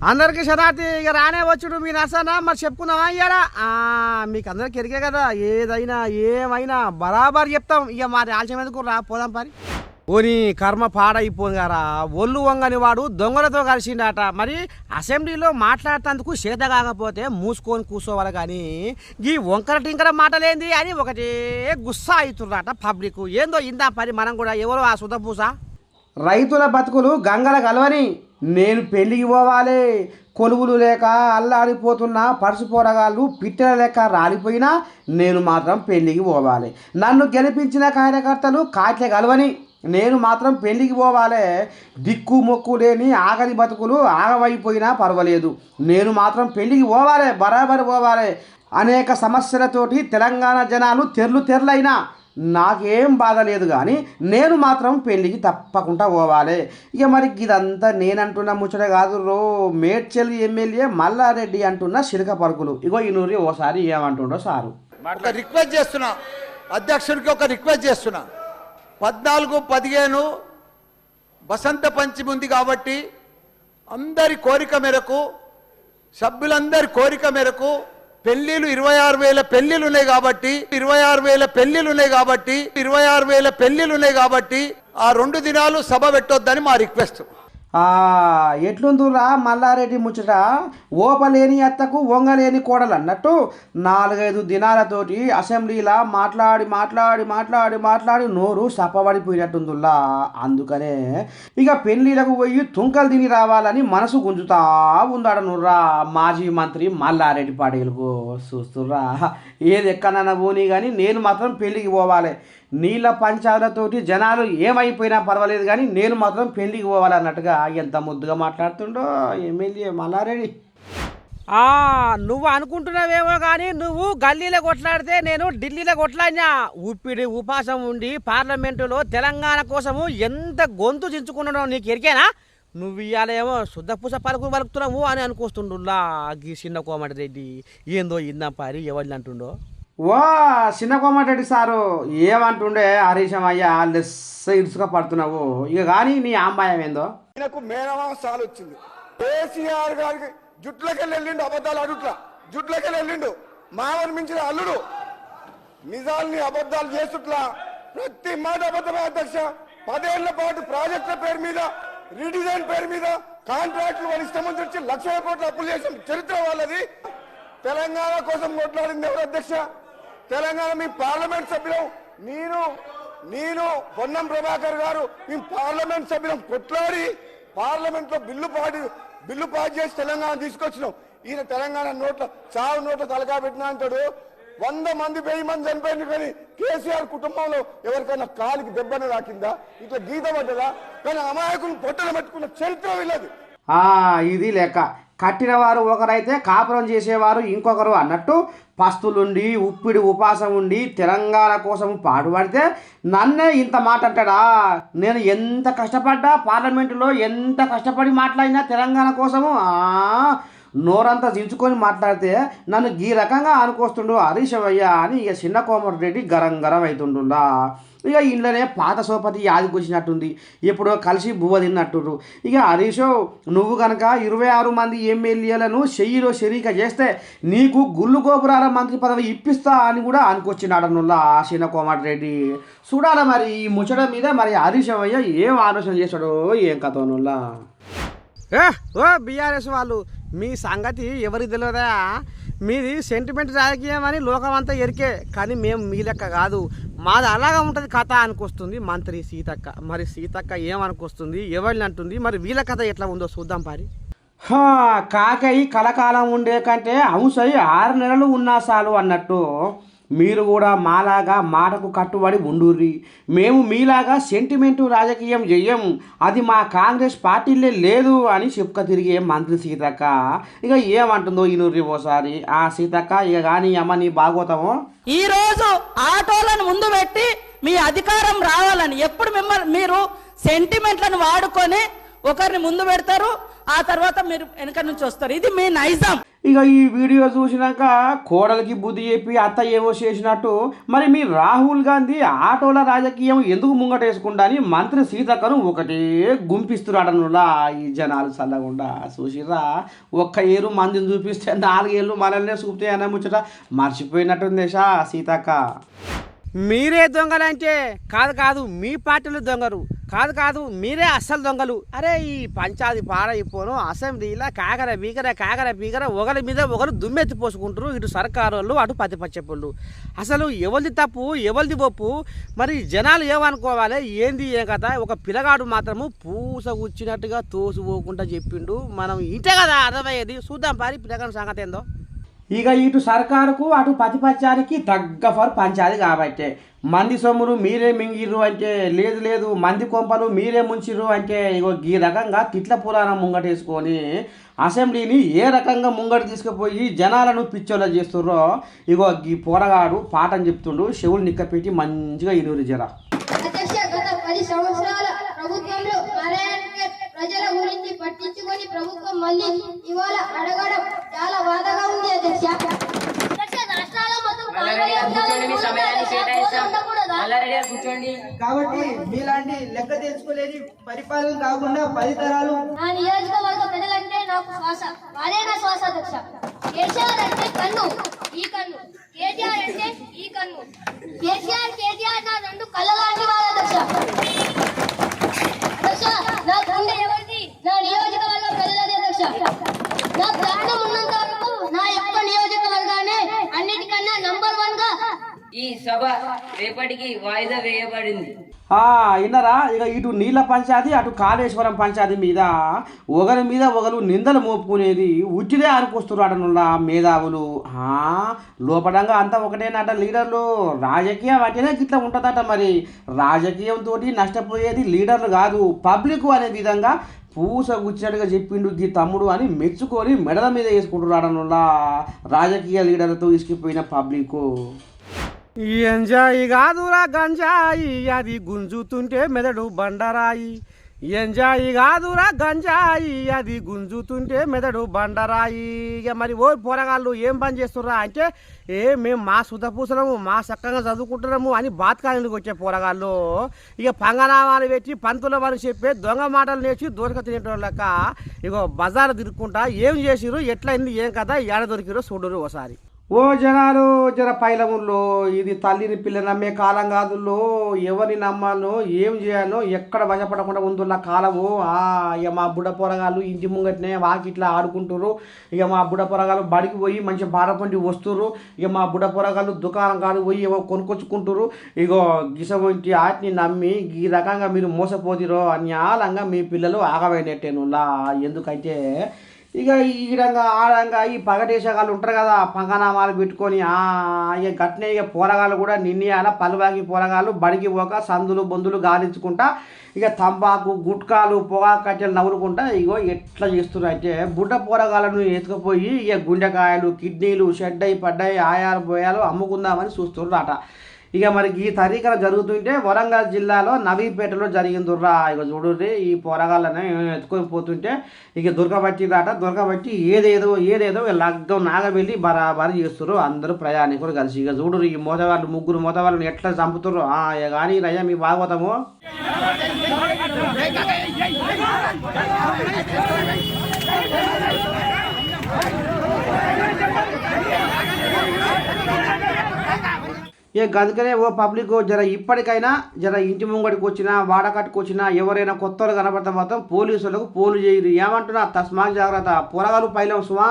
అందరికి శతాబ్ది ఇక రానే వచ్చుడు మీ నర్సన్న మరి చెప్పుకుందామా ఇయ్యాలా మీకు అందరికి ఎరిగే కదా ఏదైనా ఏమైనా బరాబర్ చెప్తాం ఇక మరి ఆలస్యం ఎందుకు రా పోదాం పని ఓని కర్మ పాడైపోను గారా ఒళ్ళు వంగని వాడు దొంగలతో కలిసిండట మరి అసెంబ్లీలో మాట్లాడేందుకు చేత కాకపోతే మూసుకొని కూర్చోవాలి కానీ ఈ వంకర టింకర మాటలేంది అని ఒకటే గుస్సా అవుతుందట పబ్లిక్ ఏందో ఇందా పని మనం కూడా ఎవరో ఆ సుధపూస రైతుల బతుకులు గంగల కలవని నేను పెళ్ళికి పోవాలి కొలువులు లేక అల్లాడిపోతున్న పరుసు పోరగాళ్ళు పిట్టెల లెక్క రాలిపోయినా నేను మాత్రం పెళ్ళికి పోవాలి నన్ను గెలిపించిన కార్యకర్తలు కాట్లే కలవని నేను మాత్రం పెళ్ళికి పోవాలి దిక్కు మొక్కు లేని ఆగని బతుకులు ఆగవైపోయినా పర్వాలేదు నేను మాత్రం పెళ్ళికి పోవాలి బరాబర్ పోవాలి అనేక సమస్యలతోటి తెలంగాణ జనాలు తెర్లైనా నాకేం బాధ లేదు కానీ నేను మాత్రం పెళ్ళికి తప్పకుండా పోవాలి ఇక మరి ఇదంతా నేనంటున్న ముచ్చట కాదు రో మేడ్చల్ ఎమ్మెల్యే మల్లారెడ్డి అంటున్న చిలక పరుకులు ఇగో ఈ నూరి ఓసారి ఏమంటుండో సారు ఒక రిక్వెస్ట్ చేస్తున్నా అధ్యక్షుడికి ఒక రిక్వెస్ట్ చేస్తున్నా 14-15 వసంత పంచమి ఉంది కాబట్టి అందరి కోరిక మేరకు సభ్యులందరి కోరిక మేరకు పెళ్లిళ్ళు 26,000 పెళ్లిళ్ళు ఉన్నాయి కాబట్టి 26,000 పెళ్లిళ్ళు ఉన్నాయి కాబట్టి ఆ 2 దినాలు సభ పెట్టొద్దని మా రిక్వెస్ట్. ఎట్లుందిరా మల్లారెడ్డి ముచ్చట ఓపలేని అత్తకు వంగలేని కోడలు అన్నట్టు 4-5 దినాలతోటి అసెంబ్లీలా మాట్లాడి నోరు సప్పబడిపోయినట్టుందిలా అందుకనే ఇక పెళ్లిలకు పోయి తుంకలు తిని రావాలని మనసు గుంజుతా ఉందాడనుర్రా మాజీ మంత్రి మల్లారెడ్డి పాటేలకు చూస్తుర్రా ఏది ఎక్కడన్నా పోనీ కానీ నేను మాత్రం పెళ్ళికి పోవాలి నీళ్ళ పంచాలతోటి జనాలు ఏమైపోయినా పర్వాలేదు కానీ నేను మాత్రం పెళ్ళికి పోవాలన్నట్టుగా ఎంత ముద్దుగా మాట్లాడుతుండో ఎమ్మెల్యే మల్లారెడ్డి నువ్వు అనుకుంటున్నావేమో కానీ నువ్వు గల్లీలో కొట్లాడితే నేను ఢిల్లీలో కొట్లాడినా ఉపాసం ఉండి పార్లమెంటులో తెలంగాణ కోసము ఎంత గొంతు చించుకున్నాడో నీకు ఎరికేనా నువ్వు ఇవాళేమో శుద్ధపూస పలుకుతున్నావు అని అనుకొస్తుండులా గీ చిన్న కోమటి రెడ్డి ఏందో ఇందాం పారి ఎవరిని అంటుండో వా చిన్న కోమటిరెడ్డి సారు ఏమంటుండే హరీశం అయ్యా లెస్స ఇరుసుగా పడుతున్నావు ఇక కానీ నీ అమ్మాయం ఏందో ఈయనకు మేనమామ సాలు వచ్చింది కేసీఆర్ గారికి జుట్లకెళ్ళి వెళ్ళిండు అబద్ధాలు అడుగుట్లా జుట్లకెళ్ళి వెళ్ళిండు మామని మించిన అల్లుడు నిజాల్ని అబద్ధాలు చేస్తుట్లా ప్రతి మాట అబద్ధమే అధ్యక్ష 10 ఏళ్ల పాటు ప్రాజెక్టుల పేరు మీద రీడిజైన్ పేరు మీద కాంట్రాక్టులు వాళ్ళ ఇష్టం వచ్చి 1,00,000 కోట్ల అప్పులు చేసిన చరిత్ర వాళ్ళది తెలంగాణ కోసం కొట్లాడింది ఎవరు అధ్యక్ష తెలంగాణ మీ పార్లమెంట్ సభ్యులం నేను పొన్నం ప్రభాకర్ గారు మీ పార్లమెంట్ సభ్యులం కొట్లాడి పార్లమెంట్ లో బిల్లు పాస్ చేసి తెలంగాణ తీసుకొచ్చినాం ఈయన తెలంగాణ చావు నోట్ల తలకా పెట్టినా అంటాడు 100 మంది 1000 మంది చనిపోయింది కానీ కేసీఆర్ కుటుంబంలో ఎవరికైనా కాలికి దెబ్బను రాకిందా ఇట్లా గీత పడ్డదా కానీ అమాయకులు పొట్టలు పెట్టుకున్న చరిత్ర వీళ్ళది ఇది లెక్క కట్టిన వారు ఒకరైతే కాపురం చేసేవారు ఇంకొకరు అన్నట్టు పస్తులుండి ఉపాసం ఉండి తెలంగాణ కోసం పాటుపడితే నన్నే ఇంత మాట అంటాడా నేను ఎంత కష్టపడ్డా పార్లమెంటులో ఎంత కష్టపడి మాట్లాడినా తెలంగాణ కోసము నోరంతా దించుకొని మాట్లాడితే నన్ను ఈ రకంగా అనుకొస్తుండు హరీశవయ్య అని ఇక చిన్న కోమటిరెడ్డి గరం అవుతుండుండా ఇక ఇంట్లోనే పాత సోపతి యాదికొచ్చినట్టుంది ఎప్పుడో కలిసి బువ్వ తిన్నట్టు ఇక హరీషో నువ్వు కనుక 26 మంది ఎమ్మెల్యేలను చెయ్యిలో శరీక చేస్తే నీకు గుళ్ళు గోపురాల మంత్రి పదవి ఇప్పిస్తా అని కూడా అనుకొచ్చినాడనుల్లా చిన్న కోమటిరెడ్డి చూడాలి మరి ఈ ముచ్చట మీద మరి హరీశవయ్య ఏం ఆలోచన చేశాడో ఏం కథనుల్లా ఓ బీఆర్ఎస్ వాళ్ళు మీ సంగతి ఎవరికి తెలియదా మీది సెంటిమెంట్ రాజకీయం అని లోకమంతా ఎరికే కానీ మేము మీ లెక్క కాదు మాది అలాగా ఉంటుంది కథ అనుకొస్తుంది మంత్రి సీతక్క మరి సీతక్క ఏమనుకొస్తుంది ఎవరిని అంటుంది మరి వీళ్ళ కథ ఎట్లా ఉందో చూద్దాం పారి కాకై కలకాలం ఉండే కంటే హంసై 6 నెలలు ఉన్నా చాలు అన్నట్టు మీరు కూడా మాలాగా మాటకు కట్టుబడి ఉండుర్రి మేము మీలాగా సెంటిమెంటు రాజకీయం చెయ్యం అది మా కాంగ్రెస్ పార్టీలే లేదు అని చెప్పుక తిరిగే మంత్రి సీతక్క ఇక ఏమంటుందో ఈనూరి ఓసారి సీతక్క ఇక కానీ అమ్మ నీ బాగోతాము ఈరోజు ఆటోలను ముందు పెట్టి మీ అధికారం రావాలని ఎప్పుడు మీరు సెంటిమెంట్లను వాడుకొని ఒకరిని ముందు పెడతారు ఆ తర్వాత మీరు వెనక నుంచి వస్తారు ఇది మీ నైజం ఇక ఈ వీడియో చూసినాక కోడలికి బుద్ధి చెప్పి అత్త ఏవో చేసినట్టు మరి మీ రాహుల్ గాంధీ ఆటోల రాజకీయం ఎందుకు ముంగటేసుకుంటా అని మంత్రి సీతక్కను ఒకటే గుంపిస్తున్నాడనులా ఈ జనాలు చల్లకుండా చూసిరా. ఒక్క ఏరు మందిని చూపిస్తే 4 ఏళ్ళు మనల్నే చూపుతాయన్న ముచ్చట మర్చిపోయినట్టుంది సీతక్క. మీరే దొంగలంటే కాదు మీ పార్టీలు దొంగలు కాదు మీరే అస్సలు దొంగలు. అరే ఈ పంచాది పాడైపోను అసెంబ్లీలో కాకర బీకర ఒకరి మీద ఒకరు దుమ్మెత్తి పోసుకుంటారు. ఇటు సర్కారు వాళ్ళు అటు పచ్చపళ్ళు. అసలు ఎవరిది తప్పు ఎవరిది ఒప్పు? మరి జనాలు ఏమనుకోవాలి ఏంది ఏం కదా? ఒక పిల్లగాడు మాత్రము పూస కూర్చున్నట్టుగా తోసిపోకుండా చెప్పిండు. మనం ఇంటే కదా అర్థమయ్యేది. చూద్దాం పారి పిల్లగాడు సంగతి ఏందో. ఇక ఇటు సర్కారుకు అటు ప్రతిపక్షానికి తగ్గ ఫర్ పంచాది కాబట్టే మంది సొమ్ములు మీరే మింగిర్రు అంటే లేదు మంది కొంపలు మీరే ముంచిర్రు అంటే ఇగో ఈ రకంగా తిట్ల పురాణం ముంగటేసుకొని అసెంబ్లీని ఏ రకంగా ముంగట తీసుకుపోయి జనాలను పిచ్చోళ్ళ చేస్తుర్రో ఇగో ఈ పోరగాడు పాఠం చెప్తుండు. చెవులు నిక్కపెట్టి మంచిగా ఇనురు జర. అధ్యక్ష, గత 10 సంవత్సరాల ప్రభుత్వంలో ప్రజల గురించి పట్టించుకొని ప్రభుత్వం మళ్ళీ ఇవాళ అడగడం చాలా బాధగా ఉంది అధ్యక్ష. రాష్ట్రాల మొత్తం కాబట్టి మీలాంటి లెక్క తెలుసుకోలేని పరిపాలన కాకుండా 10 తరాలు నా నియోజకవర్గ ప్రజలంటే నాకు శ్వాస, వారే నా శ్వాస అధ్యక్ష. కేసీఆర్ అంటే కన్ను, ఈ కన్ను. కేటీఆర్ అంటే ఈ కన్ను. కేటీఆర్ నా 2 కళ్ళలాంటి వారు అధ్యక్ష. అధ్యక్ష, నా గుండె ఎవరిది? నా నియోజకవర్గ ప్రజలది అధ్యక్ష. నా ప్రాణం ఉన్నంత వరకు నా యొక్క నియోజకవర్గాన్ని అన్నిటికన్నా నంబర్ 1 గా ఈ సభ రేపటికి వాయిదా వేయబడింది. విన్నారా? ఇక ఇటు నీళ్ళ పంచాయతీ అటు కాళేశ్వరం పంచాయతీ మీద ఒకరు నిందలు మోపుకునేది ఉట్టిదే అనుకొస్తున్నాడనులా మేధావులు. లోపడంగా అంతా ఒకటేనట లీడర్లు. రాజకీయం అంటేనే గిట్లా ఉంటుందట. మరి రాజకీయంతో నష్టపోయేది లీడర్లు కాదు పబ్లిక్ అనే విధంగా పూస గుచ్చినట్టుగా చెప్పిండు ఈ తమ్ముడు అని మెచ్చుకొని మెడల మీద వేసుకుంటున్నాడనులా రాజకీయ లీడర్లతో ఇసుకిపోయిన పబ్లిక్. ఎంజాయి కాదురా గంజాయి అది గుంజుతుంటే మెదడు బండరాయి. ఎంజాయి కాదురా గంజాయి అది గుంజుతుంటే మెదడు బండరాయి. ఇక మరి ఓ పోరగాళ్ళు ఏం పని చేస్తుర్రా అంటే మేము మా సుధపూసలము మా చక్కగా చదువుకుంటున్నాము అని బాత్కాలకు వచ్చే పోరగాళ్ళు ఇక పంగనామాలు పెట్టి పంతుల వారు చెప్పే దొంగ మాటలు నేర్చి దొరక తినేటోళ్ళక ఇగో బజారు తిరుక్కుంటా ఏం చేసిరు ఎట్లయింది ఏం కదా ఏడ దొరికిరో చూడరు ఒకసారి. ఓ జనాలు జర పైలముల్లో ఇది తల్లిని పిల్ల నమ్మే కాలం కాదుల్లో. ఎవరిని నమ్మాలో ఏం చేయాలో ఎక్కడ వశపడకుండా ఉంటున్న కాలము. ఇక మా బుడ్డ పొరగాళ్ళు ఇంటి ముంగట్నే వాకిట్లా ఆడుకుంటారు. ఇక మా బుడ్డ పొరగాళ్ళు బడికి పోయి మంచి బారపండి వస్తుర్రు. ఇక మా బుడ్డ పొరగాళ్ళు దుకాణం కాడు పోయి ఏవో కొనుక్కొచ్చుకుంటారు. ఇగో గిసవంటి ఆటిని నమ్మి ఈ రకంగా మీరు మోసపోతిరో అన్యాలంగా మీ పిల్లలు ఆగమైనట్టేనులా. ఎందుకంటే ఇక ఈ విధంగా ఆడంగా ఈ పగటేషగాళ్ళు ఉంటారు కదా పంగనామాలు పెట్టుకొని ఇక గట్నే ఇక పోరగాళ్ళు కూడా నిన్నయాల పలువాకి పోరగాళ్ళు బడికి పోక సందులు బొందులు గాలించుకుంటా ఇక తంబాకు గుట్కాలు పొగాకు కట్టెలు నవ్వులుకుంటా ఇగో ఎట్లా చేస్తున్నారు అంటే బుడ్డ పోరగాళ్ళను ఎత్తుకుపోయి ఇక గుండెకాయలు కిడ్నీలు షెడ్డయి పడ్డాయి ఆయాలు పోయాలు అమ్ముకుందామని చూస్తున్నారట. ఇక మరి ఈ తరీఖన జరుగుతుంటే వరంగల్ జిల్లాలో నవీపేటలో జరిగిందిర్రా. ఇక చూడుర్రి ఈ పోరగాళ్ళని ఎత్తుకొని పోతుంటే ఇక దొరకబట్టిరాట. దొరకబట్టి ఏదేదో లగ్గం నాగబెల్లి బరాబరి చేస్తుర్రు అందరూ ప్రయాణికులు కలిసి. ఇక చూడుర్రి ఈ ముగ్గురు మోతవాళ్ళని ఎట్లా చంపుతుర్రు. ఇక కానీ రయ్య మీ భాగవతము. ఇక అందుకనే ఓ పబ్లిక్ జర ఇప్పటికైనా జర ఇంటి ముంగడికి వచ్చినా వాడకట్టుకు వచ్చినా ఎవరైనా కొత్తలు కనబడితే మాత్రం పోలీసులకు ఫోన్లు చేయరు. ఏమంటున్నా తస్మాత్ జాగ్రత్త. పోరగాలు పైలం సుమా.